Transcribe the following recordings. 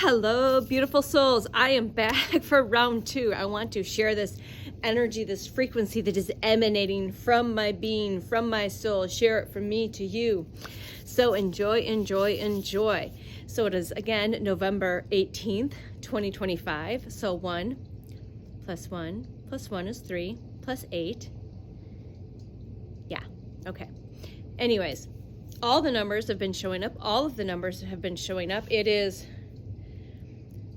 Hello, beautiful souls. I am back for round 2. I want to share this energy, this frequency that is emanating from my being, from my soul. Share it from me to you. So enjoy, enjoy, enjoy. So it is, again, November 18th, 2025. So 1 plus 1 plus 1 is 3 plus 8. Yeah, okay. Anyways, all the numbers have been showing up. All of the numbers have been showing up. It is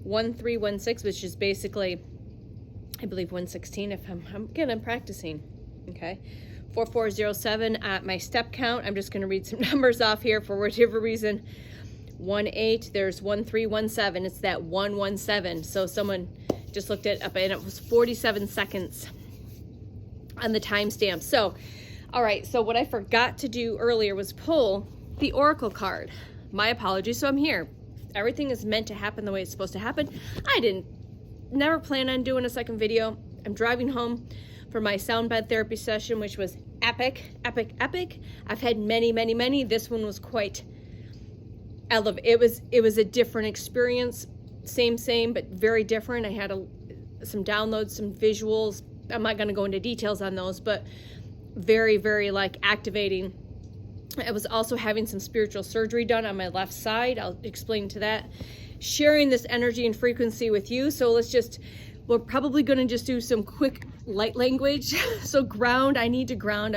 1316, which is basically, I believe, 116 if I'm practicing. Okay. 4407 at my step count. I'm just going to read some numbers off here for whatever reason. 18, there's 1317. It's that 117. So someone just looked it up and it was 47 seconds on the timestamp. So, all right. So what I forgot to do earlier was pull the Oracle card. My apologies. So I'm here. Everything is meant to happen the way it's supposed to happen. I never plan on doing a second video. I'm driving home for my sound bed therapy session, which was epic, epic, epic. I've had many, many, many. This one was quite elevated. It was a different experience. Same, but very different. I had some downloads, some visuals. I'm not going to go into details on those, but very, very like activating. I was also having some spiritual surgery done on my left side. I'll explain to that. Sharing this energy and frequency with you. So we're probably going to just do some quick light language. So ground, I need to ground.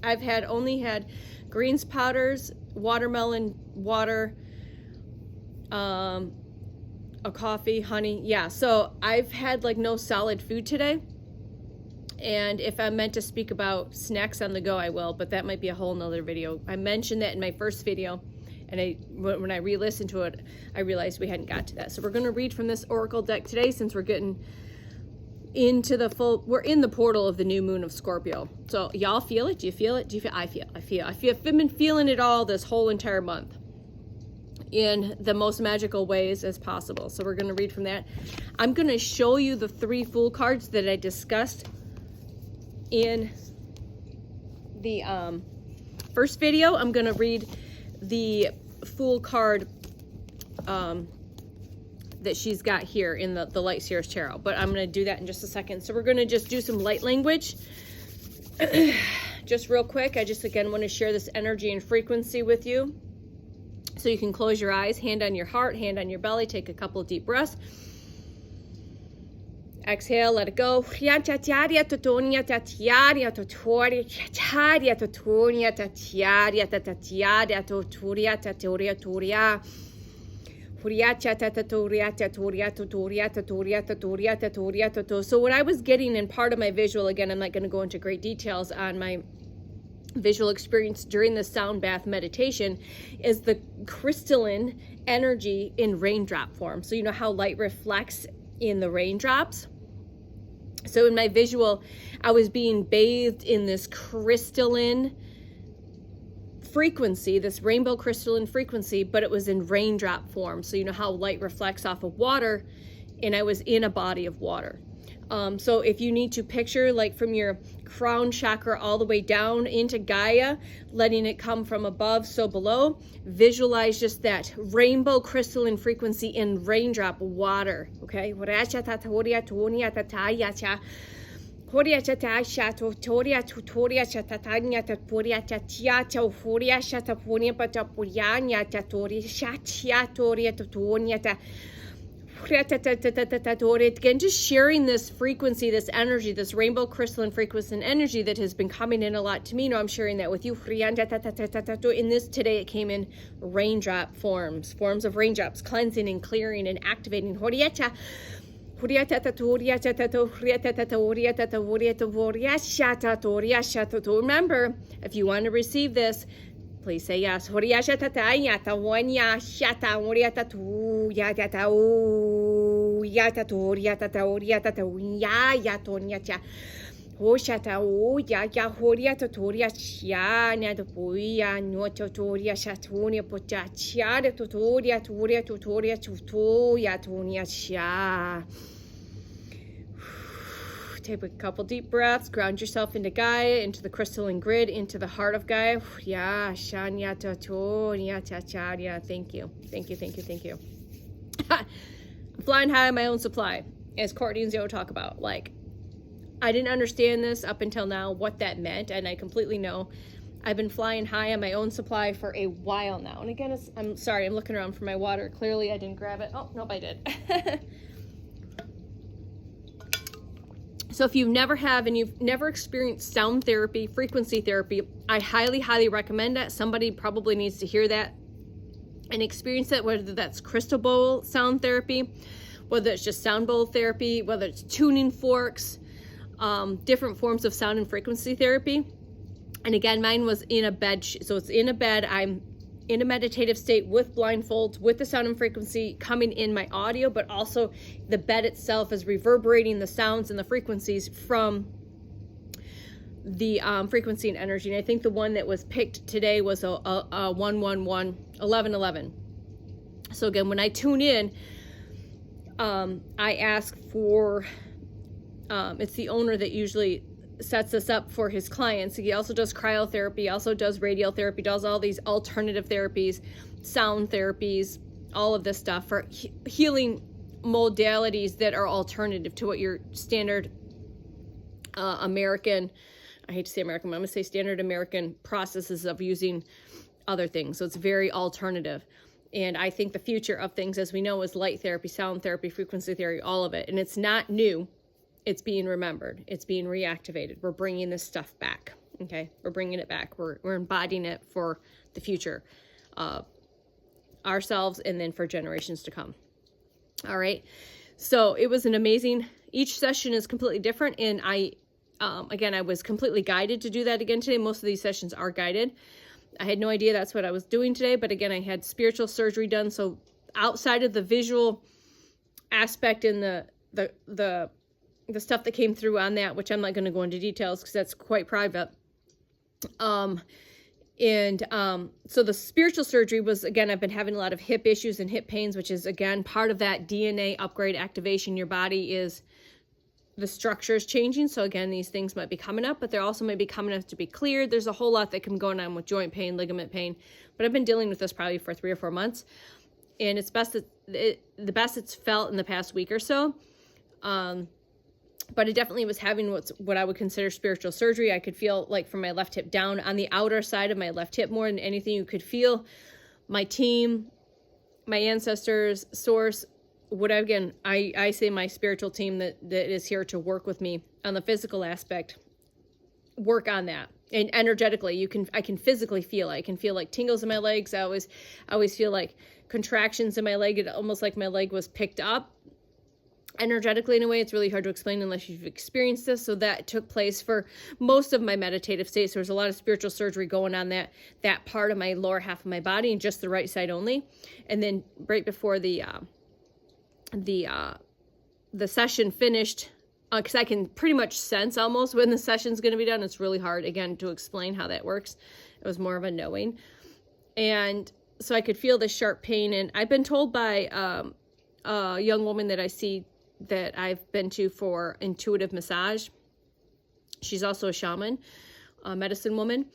I've only had greens powders, watermelon water, a coffee, honey. Yeah. So I've had like no solid food today. And if I'm meant to speak about snacks on the go, I will, but that might be a whole nother video. I mentioned that in my first video, and when I re-listened to it, I realized we hadn't got to that. So we're going to read from this Oracle deck today, since we're getting into we're in the portal of the new moon of Scorpio. So y'all feel it? Do you feel it? I feel. I've been feeling it all this whole entire month in the most magical ways as possible. So we're going to read from that. I'm going to show you the 3 Fool cards that I discussed in the first video. I'm going to read the Fool card that she's got here in the Light Seers Tarot, but I'm going to do that in just a second. So we're going to just do some light language. Just real quick, I just again want to share this energy and frequency with you. So you can close your eyes, hand on your heart, hand on your belly, take a couple of deep breaths. Exhale, let it go. So what I was getting in part of my visual, again, I'm not going to go into great details on my visual experience during the sound bath meditation, is the crystalline energy in raindrop form. So you know how light reflects in the raindrops? So in my visual, I was being bathed in this crystalline frequency, this rainbow crystalline frequency, but it was in raindrop form. So you know how light reflects off of water, and I was in a body of water. So if you need to picture like from your crown chakra all the way down into Gaia, letting it come from above, so below, visualize just that rainbow crystalline frequency in raindrop water. Okay. Again, just sharing this frequency, this energy, this rainbow crystalline frequency and energy that has been coming in a lot to me. No, I'm sharing that with you. In this today, it came in raindrop forms of raindrops, cleansing and clearing and activating. Remember, if you want to receive this, please say yes. Take a couple deep breaths, ground yourself into Gaia, into the crystalline grid, into the heart of Gaia. Thank you. Thank you. Thank you. Thank you. I'm flying high on my own supply, as Courtney and Zoe talk about. Like, I didn't understand this up until now, what that meant, and I completely know. I've been flying high on my own supply for a while now. And again, I'm sorry, I'm looking around for my water. Clearly, I didn't grab it. Oh, nope, I did. So if you've never experienced sound therapy, frequency therapy, I highly, highly recommend that. Somebody probably needs to hear that and experience it, whether that's crystal bowl sound therapy, whether it's just sound bowl therapy, whether it's tuning forks, different forms of sound and frequency therapy. And again, mine was in a bed. So it's in a bed. I'm in a meditative state with blindfolds, with the sound and frequency coming in my audio, but also the bed itself is reverberating the sounds and the frequencies from the frequency and energy. And I think the one that was picked today was a 111. So again, when I tune in, I ask for, it's the owner that usually sets this up for his clients. He also does cryotherapy, also does radiotherapy, does all these alternative therapies, sound therapies, all of this stuff for healing modalities that are alternative to what your standard American, I hate to say American, but I'm going to say standard American processes of using other things. So it's very alternative. And I think the future of things, as we know, is light therapy, sound therapy, frequency therapy, all of it. And it's not new. It's being remembered. It's being reactivated. We're bringing this stuff back. Okay. We're bringing it back. We're embodying it for the future, ourselves, and then for generations to come. All right. So it was an amazing, each session is completely different. And again, I was completely guided to do that again today. Most of these sessions are guided. I had no idea that's what I was doing today, but again, I had spiritual surgery done. So outside of the visual aspect and the stuff that came through on that, which I'm not going to go into details because that's quite private. So the spiritual surgery was, again, I've been having a lot of hip issues and hip pains, which is, again, part of that DNA upgrade activation. Your body is, the structure is changing. So again, these things might be coming up, but they're also maybe coming up to be cleared. There's a whole lot that can be going on with joint pain, ligament pain, but I've been dealing with this probably for 3 or 4 months. And it's the best it's felt in the past week or so. But it definitely was having what I would consider spiritual surgery. I could feel, like, from my left hip down on the outer side of my left hip more than anything. You could feel my team, my ancestors, source, whatever. Again, I say my spiritual team that is here to work with me on the physical aspect, work on that. And energetically, I can physically feel it. I can feel like tingles in my legs. I always feel like contractions in my leg. It almost like my leg was picked up. Energetically, in a way, it's really hard to explain unless you've experienced this. So that took place for most of my meditative states. There was a lot of spiritual surgery going on that part of my lower half of my body, and just the right side only. And then right before the session finished, because I can pretty much sense almost when the session's going to be done. It's really hard, again, to explain how that works. It was more of a knowing. And so I could feel the sharp pain. And I've been told by a young woman that I see, that I've been to for intuitive massage. She's also a shaman, a medicine woman,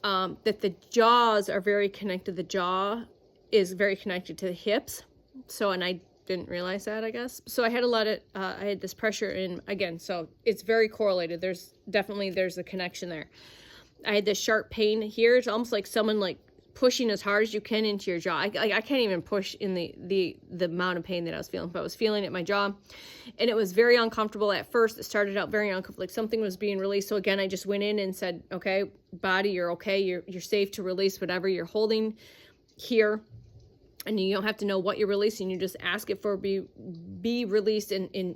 that the jaws are very connected. The jaw is very connected to the hips. So, and I didn't realize that, I guess. So I had I had this pressure in, again, so it's very correlated. There's a connection there. I had this sharp pain here. It's almost like someone like pushing as hard as you can into your jaw. I can't even push in the amount of pain that I was feeling, but I was feeling it in my jaw, and it was very uncomfortable at first. It started out very uncomfortable, like something was being released. So again, I just went in and said, okay, body, you're okay. You're safe to release whatever you're holding here. And you don't have to know what you're releasing. You just ask it for be released and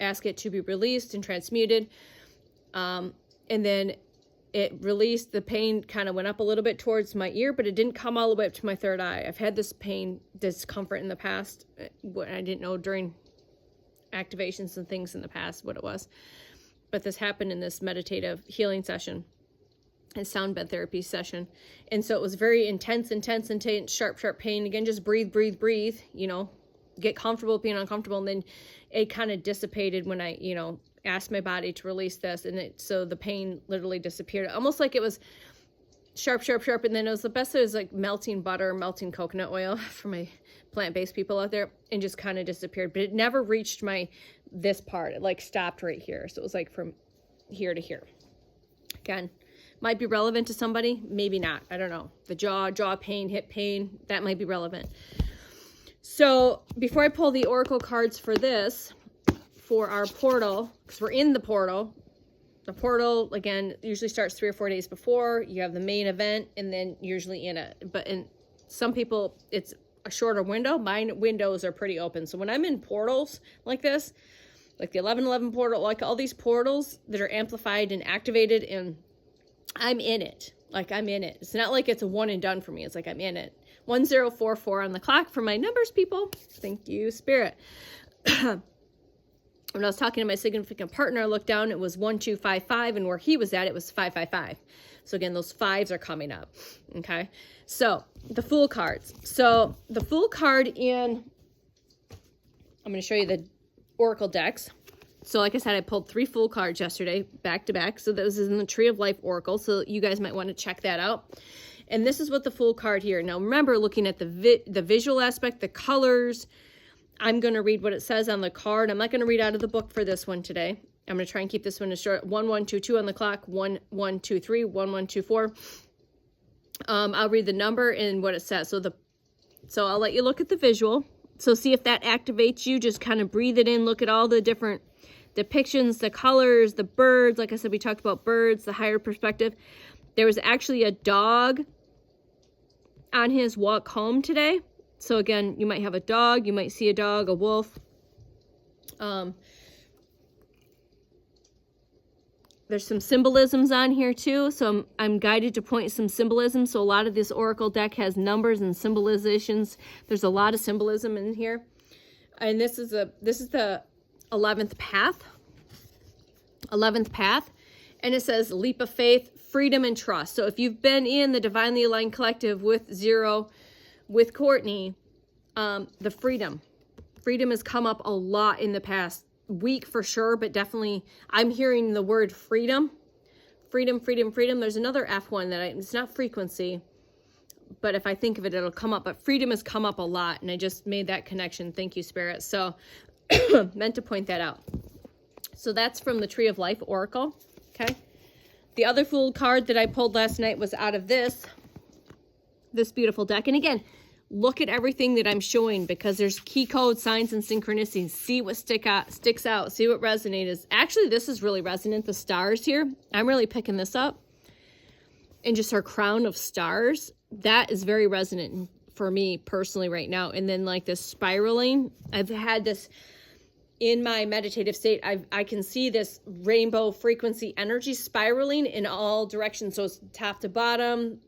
ask it to be released and transmuted. And then it released. The pain kind of went up a little bit towards my ear, but it didn't come all the way up to my third eye. I've had this pain, discomfort in the past. I didn't know during activations and things in the past what it was. But this happened in this meditative healing session and sound bed therapy session. And so it was very intense, sharp pain. Again, just breathe, get comfortable being uncomfortable. And then it kind of dissipated when I, asked my body to release this. And so the pain literally disappeared. Almost like it was sharp, sharp, sharp. And then it was the best. It was like melting butter, melting coconut oil for my plant-based people out there, and just kind of disappeared. But it never reached this part. It like stopped right here. So it was like from here to here. Again, might be relevant to somebody, maybe not. I don't know. The jaw pain, hip pain, that might be relevant. So before I pull the oracle cards for this, for our portal, because we're in the portal again usually starts 3 or 4 days before. You have the main event, and then usually in it. But in some people, it's a shorter window. Mine windows are pretty open. So when I'm in portals like this, like the 1111 portal, like all these portals that are amplified and activated, and I'm in it. Like I'm in it. It's not like it's a one and done for me. It's like I'm in it. 1044 on the clock for my numbers, people. Thank you, Spirit. When I was talking to my significant partner, I looked down, it was 1255, and where he was at, it was 555. So again, those fives are coming up. Okay. So the Fool cards. So the Fool card I'm going to show you the Oracle decks. So like I said, I pulled 3 Fool cards yesterday, back to back. So that was in the Tree of Life Oracle. So you guys might want to check that out. And this is what the Fool card here. Now remember, looking at the visual aspect, the colors, I'm going to read what it says on the card. I'm not going to read out of the book for this one today. I'm going to try and keep this one as short. 1122 on the clock. 1123, 1124. I'll read the number and what it says. So I'll let you look at the visual. So see if that activates you. Just kind of breathe it in. Look at all the different depictions, the colors, the birds. Like I said, we talked about birds, the higher perspective. There was actually a dog on his walk home today. So again, you might have a dog, you might see a dog, a wolf. There's some symbolisms on here too. So I'm guided to point some symbolism. So a lot of this Oracle deck has numbers and symbolizations. There's a lot of symbolism in here. And this is the 11th path. 11th path. And it says leap of faith, freedom, and trust. So if you've been in the Divinely Aligned Collective with Zero, with Courtney, the freedom has come up a lot in the past week for sure, but definitely I'm hearing the word freedom. There's another F one that it's not frequency, but if I think of it, it'll come up. But freedom has come up a lot, and I just made that connection. Thank you, Spirit. So meant to point that out. So that's from the Tree of Life Oracle. Okay. The other Fool card that I pulled last night was out of this beautiful deck. And again, look at everything that I'm showing, because there's key code, signs, and synchronicities. See what sticks out. See what resonates. Actually, this is really resonant. The stars here, I'm really picking this up. And just her crown of stars, that is very resonant for me personally right now. And then like this spiraling, I've had this in my meditative state. I can see this rainbow frequency energy spiraling in all directions. So it's top to bottom,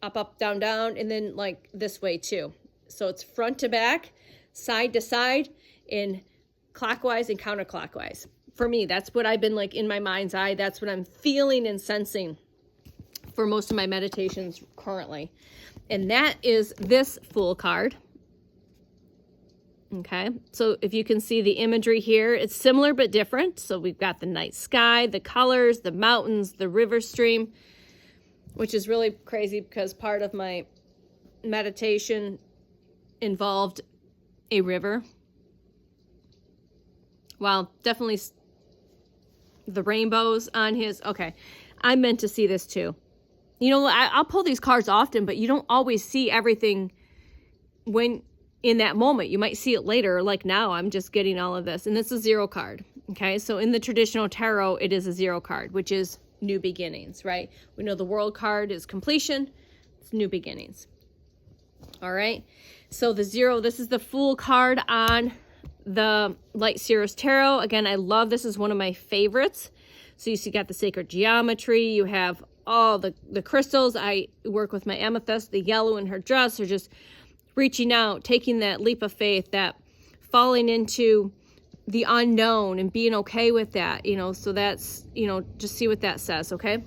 up, down, down, and then like this way too. So it's front to back, side to side, in clockwise and counterclockwise. For me, that's what I've been like in my mind's eye. That's what I'm feeling and sensing for most of my meditations currently. And that is this Fool card. Okay, so if you can see the imagery here, it's similar but different. So we've got the night sky, the colors, the mountains, the river stream, which is really crazy because part of my meditation involved a river. Wow, definitely the rainbows on his... Okay, I meant to see this too. You know, I'll pull these cards often, but you don't always see everything when in that moment. You might see it later, like now I'm just getting all of this. And this is a 0 card, okay? So in the traditional tarot, it is a 0 card, which is new beginnings, right? We know the World card is completion. It's new beginnings. All right? So the 0, this is the Fool card on the Light Seer's Tarot. Again, I love this. Is one of my favorites. So you got the sacred geometry. You have all the crystals. I work with my amethyst. The yellow in her dress are just reaching out, taking that leap of faith, that falling into the unknown and being okay with that, you know. So that's, you know, just see what that says, okay?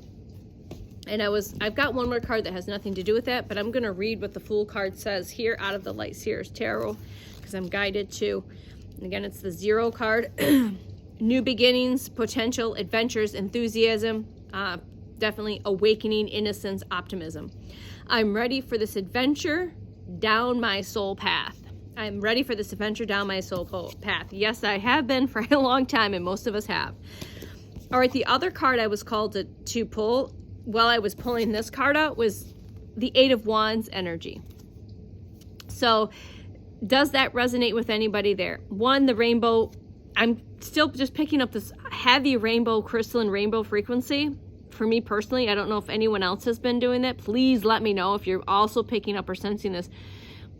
And I've got one more card that has nothing to do with that, but I'm going to read what the Fool card says here out of the Light Seer's Tarot, because I'm guided to. And again, it's the 0 card. New beginnings, potential, adventures, enthusiasm, Definitely awakening, innocence, optimism. I'm ready for this adventure down my soul path. I'm ready for this adventure down my soul path. Yes, I have been for a long time, and most of us have. All right, the other card I was called to pull while I was pulling this card out was the Eight of Wands energy. So does that resonate with anybody there? One, the rainbow. I'm still just picking up this heavy rainbow, crystalline rainbow frequency. For me personally, I don't know if anyone else has been doing that. Please let me know if you're also picking up or sensing this.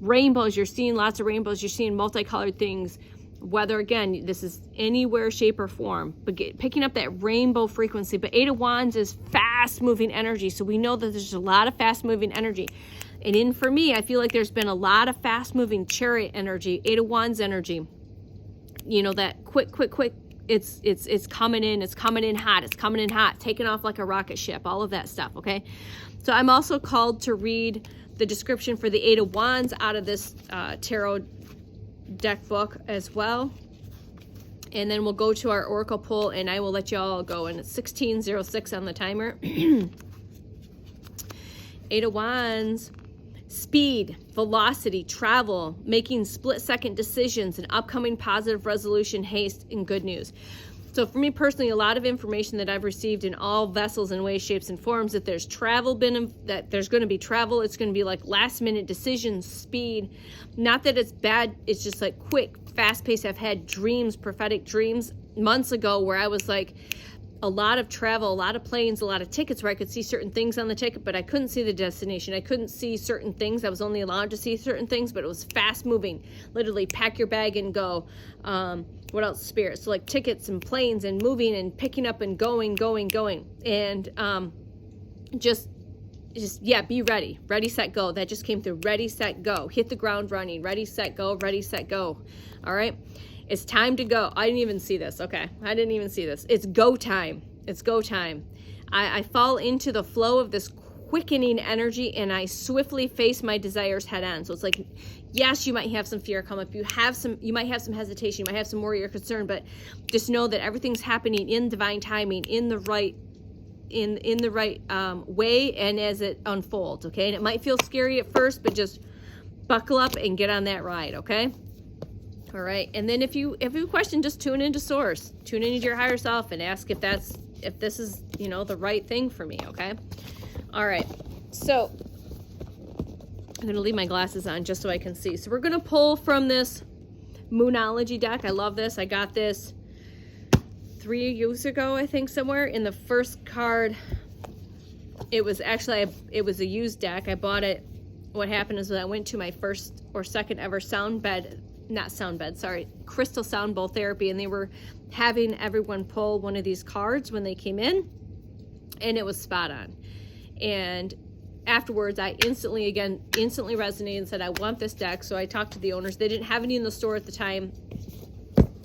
Rainbows, you're seeing lots of rainbows, you're seeing multicolored things, whether, again, this is anywhere, shape, or form, but picking up that rainbow frequency. But Eight of Wands is fast-moving energy, so we know that there's a lot of fast-moving energy. And for me, I feel like there's been a lot of fast-moving Chariot energy, Eight of Wands energy. You know, that quick, it's coming in hot, taking off like a rocket ship, all of that stuff, okay? So I'm also called to read the description for the Eight of Wands out of this tarot deck book as well. And then we'll go to our Oracle pull, and I will let you all go. And it's 16:06 on the timer. Eight of Wands. Speed, velocity, travel, making split-second decisions, and upcoming positive resolution, haste, and good news. So for me personally, a lot of information that I've received in all vessels and ways, shapes, and forms, that there's travel that there's going to be travel. It's going to be like last-minute decisions, speed. Not that it's bad. It's just like quick, fast-paced. I've had dreams, prophetic dreams months ago where I was like, a lot of travel, a lot of planes, a lot of tickets where I could see certain things on the ticket, but I couldn't see the destination. I couldn't see certain things. I was only allowed to see certain things, but it was fast moving. Literally pack your bag and go. What else? Spirit. So like tickets and planes and moving and picking up and going. And just yeah, be ready. Ready, set, go. That just came through. Ready, set, go. Hit the ground running. Ready, set, go. Ready, set, go. All right. It's time to go. I didn't even see this. Okay. I didn't even see this. It's go time. It's go time. I fall into the flow of this quickening energy, and I swiftly face my desires head on. So it's like, yes, you might have some fear come up. You might have some hesitation. You might have some worry or concern, but just know that everything's happening in divine timing, in the right way, and as it unfolds. Okay. And it might feel scary at first, but just buckle up and get on that ride. Okay. All right, and then if you have a question, just tune into source, tune into your higher self, and ask if this is, you know, the right thing for me. Okay. All right, so I'm gonna leave my glasses on just so I can see. So we're gonna pull from this Moonology deck. I love this. I got this 3 years ago, I think, somewhere. In the first card, it was actually it was a used deck. I bought it. What happened is that I went to my first or second ever crystal sound bowl therapy, and they were having everyone pull one of these cards when they came in, and it was spot on. And afterwards, I instantly resonated and said, I want this deck. So I talked to the owners. They didn't have any in the store at the time,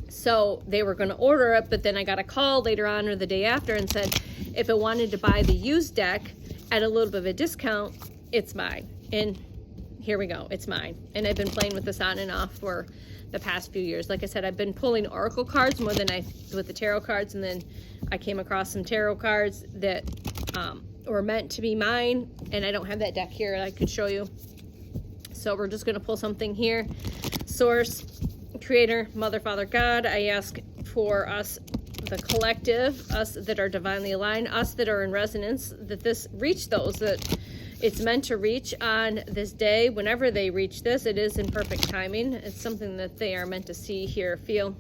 so they were going to order it, but then I got a call later on or the day after and said, if I wanted to buy the used deck at a little bit of a discount, it's mine. And here we go, it's mine. And I've been playing with this on and off for the past few years. Like I said, I've been pulling oracle cards more than with the tarot cards, and then I came across some tarot cards that were meant to be mine, and I don't have that deck here I could show you. So we're just going to pull something here. Source, Creator, Mother, Father, God, I ask for us, the collective, us that are divinely aligned, us that are in resonance, that this reach those that it's meant to reach on this day. Whenever they reach this, it is in perfect timing. It's something that they are meant to see, hear, feel,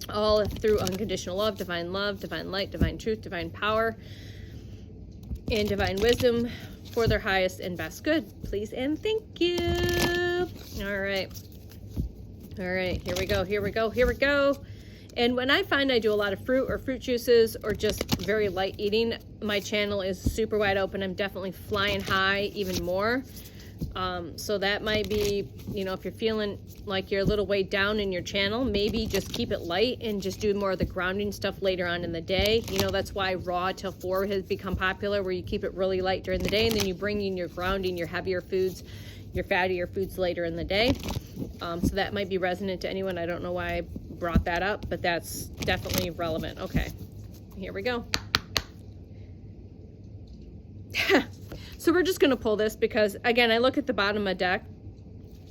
all through unconditional love, divine light, divine truth, divine power, and divine wisdom for their highest and best good. Please and thank you. All right, here we go. And when I find I do a lot of fruit or fruit juices or just very light eating, my channel is super wide open. I'm definitely flying high even more. So that might be, you know, if you're feeling like you're a little way down in your channel, maybe just keep it light and just do more of the grounding stuff later on in the day. You know, that's why raw till 4 has become popular, where you keep it really light during the day, and then you bring in your grounding, your heavier foods, your fattier foods later in the day. So that might be resonant to anyone. I don't know why I brought that up, but that's definitely relevant. Okay, here we go. So we're just going to pull this because, again, I look at the bottom of the deck.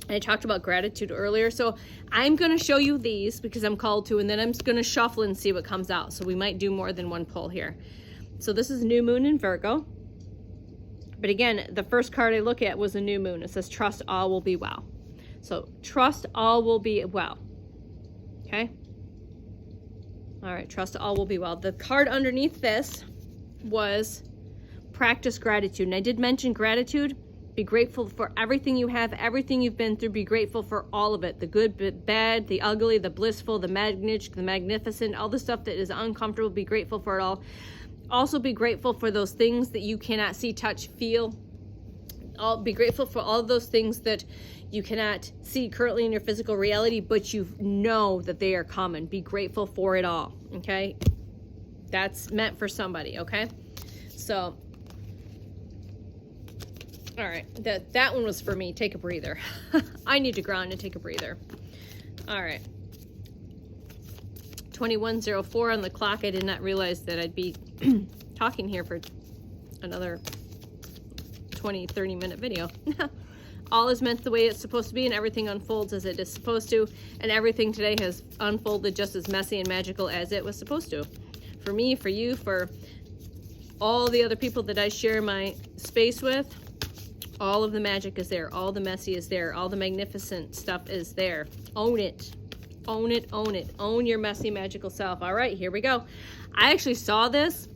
I talked about gratitude earlier. So I'm going to show you these because I'm called to, and then I'm just going to shuffle and see what comes out. So we might do more than one pull here. So this is new moon in Virgo. But again, the first card I look at was a new moon. It says, trust all will be well. So trust all will be well. Okay. All right. Trust all will be well. The card underneath this was practice gratitude. And I did mention gratitude. Be grateful for everything you have, everything you've been through. Be grateful for all of it. The good, the bad, the ugly, the blissful, the magnificent, all the stuff that is uncomfortable. Be grateful for it all. Also be grateful for those things that you cannot see, touch, feel. Be grateful for all of those things that you cannot see currently in your physical reality, but you know that they are common. Be grateful for it all, okay? That's meant for somebody, okay? So, all right, that one was for me. Take a breather. I need to ground and take a breather. All right. 21:04 on the clock. I did not realize that I'd be talking here for another 20-30 minute video. All is meant the way it's supposed to be, and everything unfolds as it is supposed to, and everything today has unfolded just as messy and magical as it was supposed to. For me, for you, for all the other people that I share my space with, all of the magic is there, all the messy is there, all the magnificent stuff is there. Own it. Own it, own it. Own your messy, magical self. All right, here we go. I actually saw this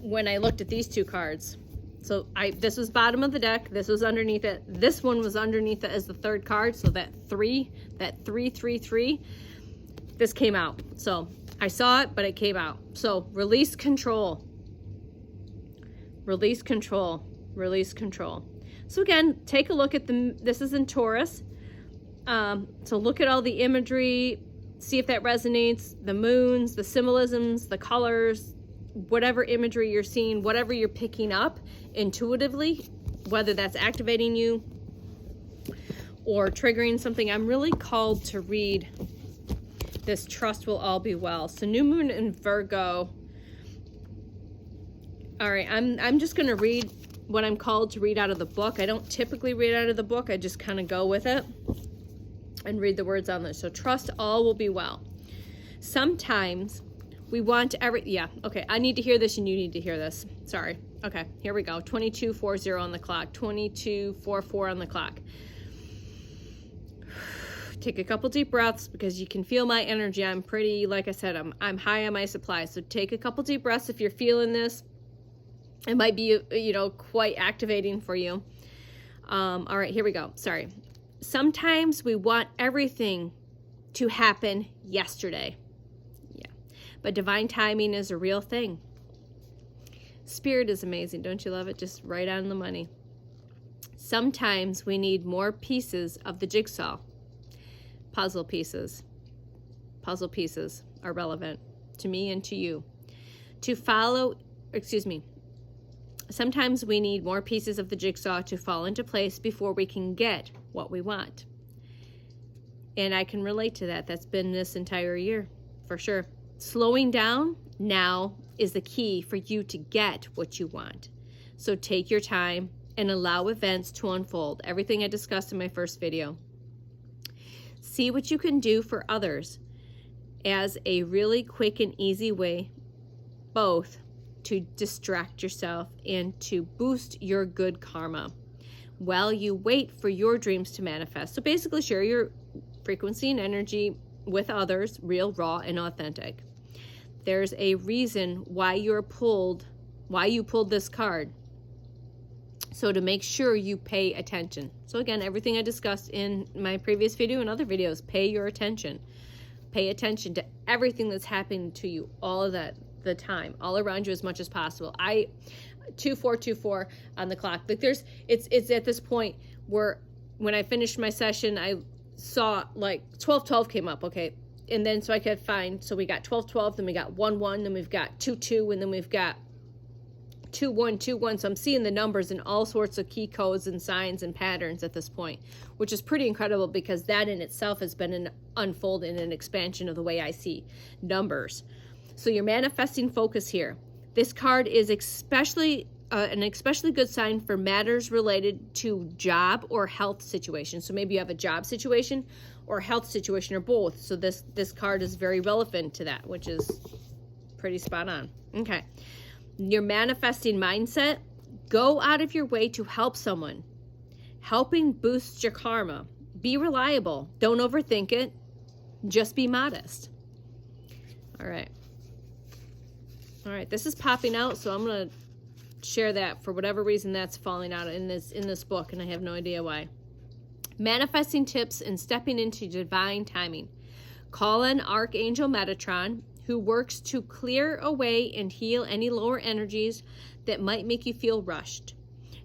when I looked at these two cards. So this was bottom of the deck. This was underneath it. This one was underneath it as the third card. So that 3, 3, 3. This came out. So I saw it, but it came out. So release control. Release control. Release control. So again, take a look at this is in Taurus. So look at all the imagery, see if that resonates, the moons, the symbolisms, the colors, whatever imagery you're seeing, whatever you're picking up intuitively, whether that's activating you or triggering something. I'm really called to read this trust will all be well. So new moon in Virgo. All right, I'm just going to read what I'm called to read out of the book. I don't typically read out of the book. I just kind of go with it and read the words on this. So trust all will be well. Sometimes we want okay, I need to hear this and you need to hear this. Sorry. Okay, here we go. 22:40 on the clock. 22:44 on the clock. Take a couple deep breaths because you can feel my energy. I'm pretty, like I said, I'm high on my supply. So take a couple deep breaths if you're feeling this. It might be, quite activating for you. All right, here we go. Sorry. Sometimes we want everything to happen yesterday. Yeah. But divine timing is a real thing. Spirit is amazing. Don't you love it? Just right on the money. Sometimes we need more pieces of the jigsaw. Puzzle pieces. Puzzle pieces are relevant to me and to you. Sometimes we need more pieces of the jigsaw to fall into place before we can get what we want. And I can relate to that. That's been this entire year, for sure. Slowing down now is the key for you to get what you want. So take your time and allow events to unfold. Everything I discussed in my first video. See what you can do for others as a really quick and easy way, both to distract yourself and to boost your good karma while you wait for your dreams to manifest. So basically share your frequency and energy with others, real, raw, and authentic. There's a reason why you pulled this card. So to make sure you pay attention. So again, everything I discussed in my previous video and other videos, pay your attention. Pay attention to everything that's happening to you, all of that, the time, all around you as much as possible. 2424 on the clock. Like it's at this point where when I finished my session, I saw like 1212 came up, okay, and then so I could find. So we got 1212, then we got 11, then we've got 22, and then we've got 2121. So I'm seeing the numbers and all sorts of key codes and signs and patterns at this point, which is pretty incredible because that in itself has been an unfold and an expansion of the way I see numbers. So your manifesting focus here. This card is especially an especially good sign for matters related to job or health situations. So maybe you have a job situation or health situation or both. So this card is very relevant to that, which is pretty spot on. Okay. Your manifesting mindset, go out of your way to help someone. Helping boosts your karma. Be reliable. Don't overthink it. Just be modest. All right. All right, this is popping out, so I'm going to share that for whatever reason that's falling out in this book, and I have no idea why. Manifesting tips and stepping into divine timing. Call on Archangel Metatron, who works to clear away and heal any lower energies that might make you feel rushed.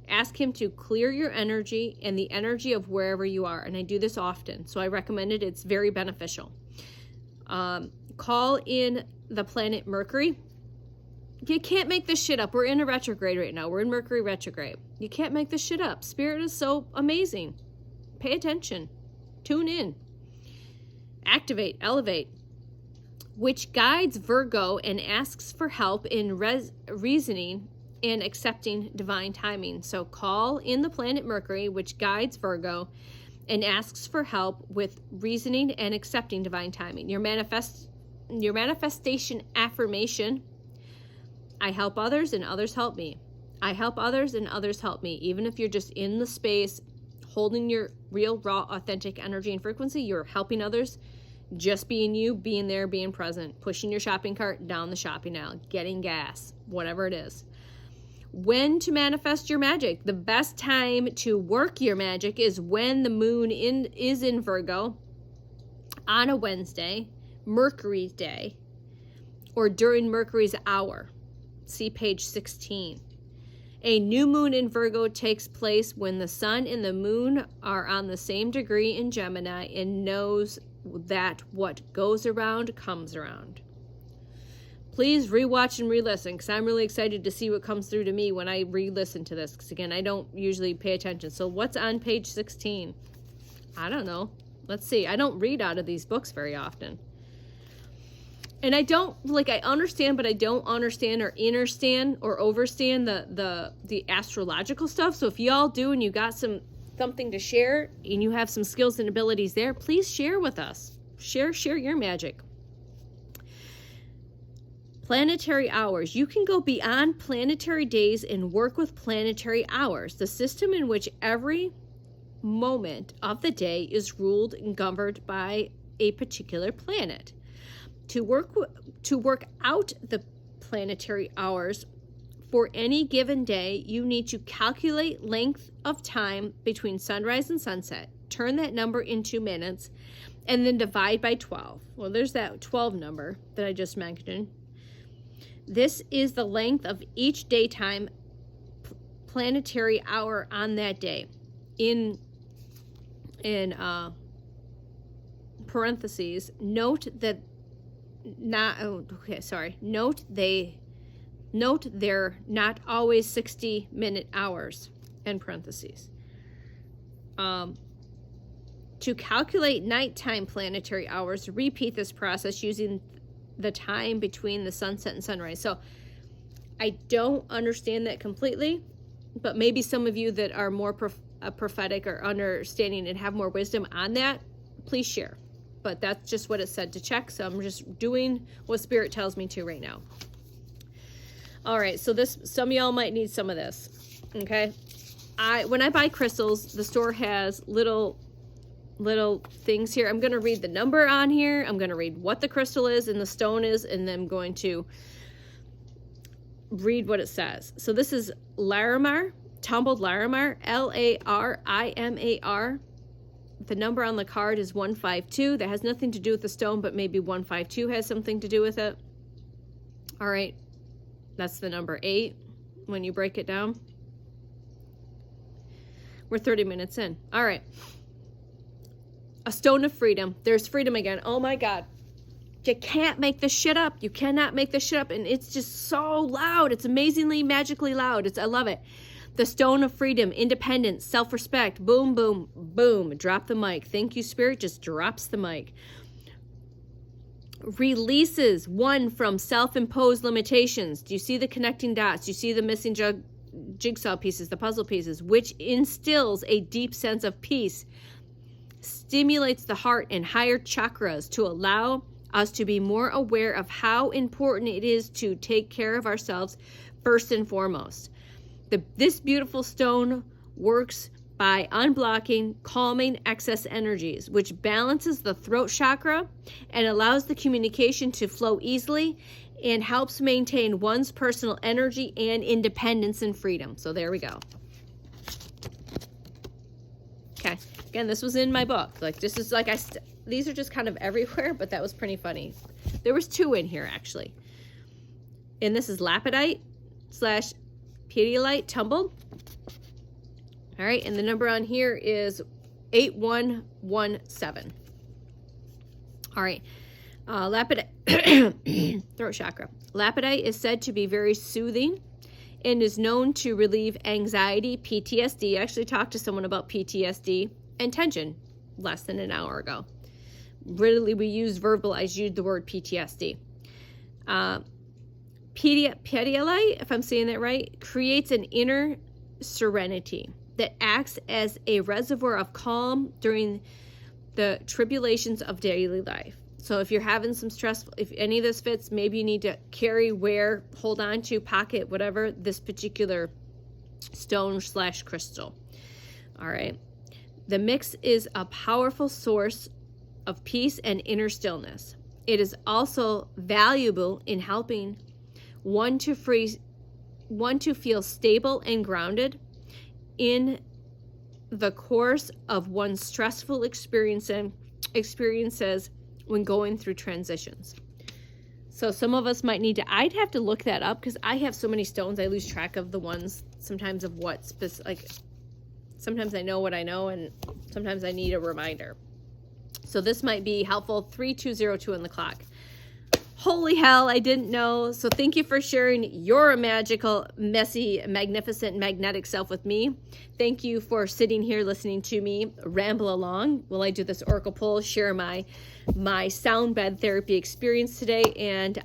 Ask him to clear your energy and the energy of wherever you are, and I do this often, so I recommend it. It's very beneficial. Call in the planet Mercury. You can't make this shit up. We're in a retrograde right now. We're in Mercury retrograde. You can't make this shit up. Spirit is so amazing. Pay attention. Tune in. Activate, elevate. Which guides Virgo and asks for help in reasoning and accepting divine timing. So call in the planet Mercury, which guides Virgo and asks for help with reasoning and accepting divine timing. Your manifestation affirmation: I help others and others help me. I help others and others help me. Even if you're just in the space, holding your real, raw, authentic energy and frequency, you're helping others. Just being you, being there, being present, pushing your shopping cart down the shopping aisle, getting gas, whatever it is. When to manifest your magic. The best time to work your magic is when the moon is in Virgo on a Wednesday, Mercury's day, or during Mercury's hour. See page 16. A new moon in Virgo takes place when the sun and the moon are on the same degree in Gemini and knows that what goes around comes around. Please rewatch and re-listen, because I'm really excited to see what comes through to me when I re-listen to this, because again, I don't usually pay attention. So what's on page 16? I don't know. Let's see. I don't read out of these books very often. And I don't, I understand, but I don't understand or understand or overstand the astrological stuff. So if y'all do and you got something to share and you have some skills and abilities there, please share with us. Share your magic. Planetary hours. You can go beyond planetary days and work with planetary hours, the system in which every moment of the day is ruled and governed by a particular planet. To work out the planetary hours for any given day, you need to calculate length of time between sunrise and sunset, turn that number into minutes, and then divide by 12. Well, there's that 12 number that I just mentioned. This is the length of each daytime planetary hour on that day. In parentheses, note they're not always 60-minute hours, in parentheses. To calculate nighttime planetary hours, repeat this process using the time between the sunset and sunrise. So I don't understand that completely, but maybe some of you that are more prophetic or understanding and have more wisdom on that, please share. But that's just what it said to check, so I'm just doing what Spirit tells me to right now. All right, so some of y'all might need some of this, okay? When I buy crystals, the store has little things here. I'm going to read the number on here. I'm going to read what the crystal is and the stone is, and then I'm going to read what it says. So this is Larimar, tumbled Larimar, Larimar. The number on the card is 152. That has nothing to do with the stone, but maybe 152 has something to do with it. All right. That's the number 8 when you break it down. We're 30 minutes in. All right. A stone of freedom. There's freedom again. Oh my God. You can't make this shit up. You cannot make this shit up. And it's just so loud. It's amazingly, magically loud. I love it. The stone of freedom, independence, self-respect. Boom, boom, boom. Drop the mic. Thank you, Spirit. Just drops the mic. Releases one from self-imposed limitations. Do you see the connecting dots? Do you see the missing jigsaw pieces, the puzzle pieces, which instills a deep sense of peace, stimulates the heart and higher chakras to allow us to be more aware of how important it is to take care of ourselves first and foremost. This beautiful stone works by unblocking, calming excess energies, which balances the throat chakra and allows the communication to flow easily and helps maintain one's personal energy and independence and freedom. So there we go. Okay, again, this was in my book. Like, this is like, these are just kind of everywhere, but that was pretty funny. There was 2 in here, actually. And this is lapidite / pedialyte tumbled. All right, and the number on here is 8117. All right, lapidite, throat chakra. Lapidite is said to be very soothing and is known to relieve anxiety, PTSD. I actually talked to someone about PTSD and tension less than an hour ago. Really, we used the word PTSD. Pedialyte, if I'm saying that right, creates an inner serenity that acts as a reservoir of calm during the tribulations of daily life. So if you're having some stress, if any of this fits, maybe you need to carry, wear, hold on to, pocket, whatever, this particular stone / crystal. All right. The mix is a powerful source of peace and inner stillness. It is also valuable in helping one to feel stable and grounded in the course of one's stressful experiences when going through transitions. So some of us might need to, I'd have to look that up because I have so many stones, I lose track of the ones sometimes of what like sometimes I know what I know and sometimes I need a reminder. So this might be helpful. 3202 on the clock. Holy hell, I didn't know. So thank you for sharing your magical, messy, magnificent, magnetic self with me. Thank you for sitting here listening to me ramble along while I do this oracle pull, share my sound bed therapy experience today. And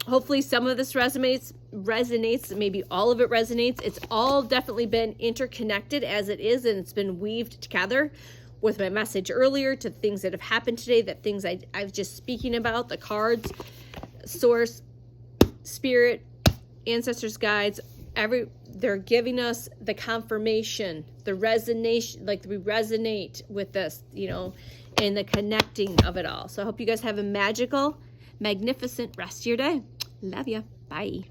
hopefully some of this resonates, maybe all of it resonates. It's all definitely been interconnected as it is, and it's been weaved together with my message earlier to things that have happened today, that things I was just speaking about, the cards, source, spirit, ancestors, guides, they're giving us the confirmation, the resonation, like we resonate with this, you know, and the connecting of it all. So I hope you guys have a magical, magnificent rest of your day. Love ya. Bye.